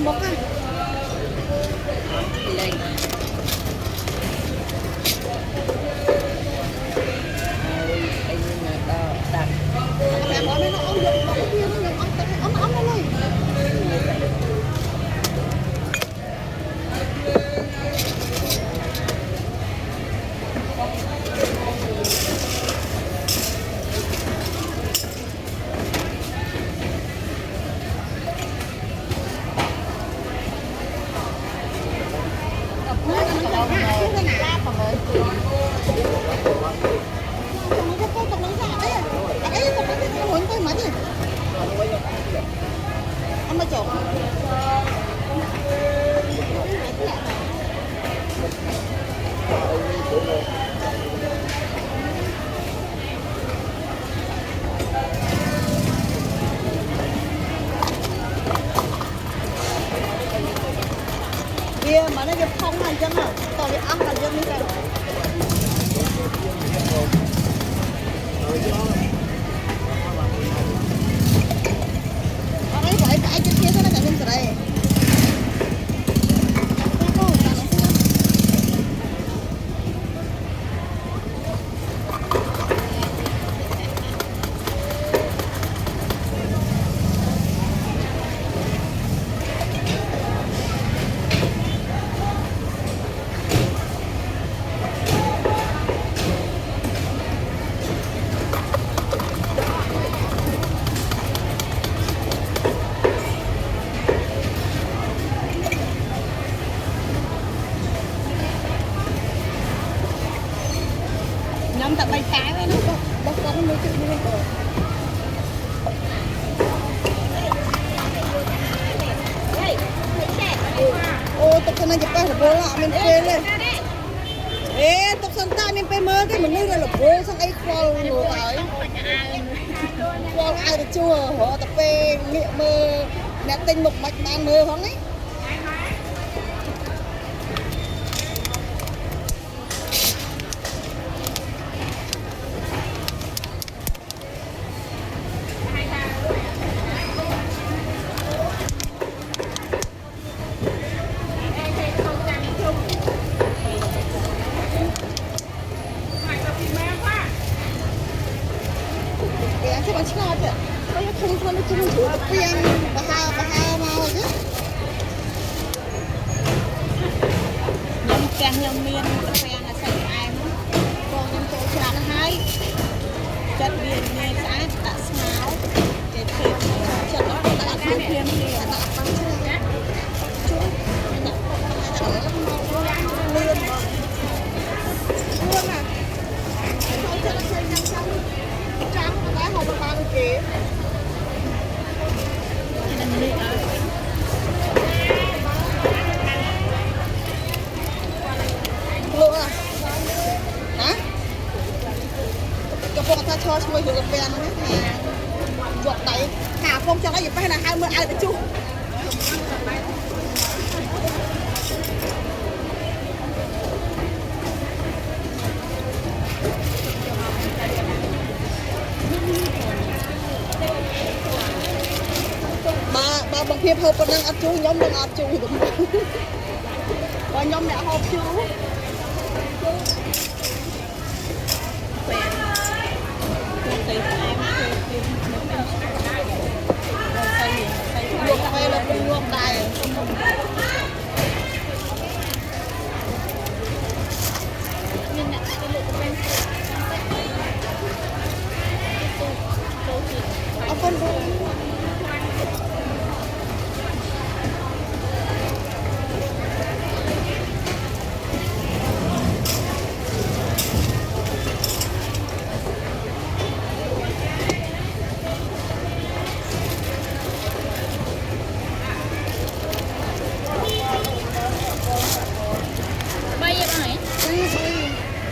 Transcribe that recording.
bốc á. Lên. Anh là tao đặt. Mẹ bỏ nó ống giật bốc kia nó giật ống nó lên. Ăn mà chột. Kia mà nó giật không hành chân à, tao đi ăn hành chân đi kìa. Ở đây phải cái trên kia nó chạy lên từ đây. Nhóm tập bay cái với nó bốc con nó chịu luôn rồi. Ô tập thân này chụp cái là bố lạ mình phê lên. Ê tập thân ta mình phê mơ cái mình nghĩ là bố sang ấy khoa luôn rồi. Khoa ai được chua họ tập phê nghĩa mơ nét tinh mục mạch man mơ không ấy. Các bạn chọn ạ. Có cái khung nó cũng đủ quen và ha màu chứ. Nhâm miên cà phê là xay em. Còn nhâm tô trà nó hay. Chất miên miên xã đã sáo. Để thêm chất đó đã thêm thêm thì đã tăng chứ. Chú. Miên mà. Luôn à. Không cho nó xay nhâm xong. Trắng nó đá hồng ba kìa. Luôn à? Hả? Cái phong ta cho xuôi được cái nó hết hà. Chuột đẩy. Hà phong cho nó dịp hay là 20 ai được chú. Bà bằng phiếp hộp đang ăn chú, nhóm đang ăn chú đúng không? Và nhóm đã hộp chú. Luộc cà phê là cùng luộc đài. Con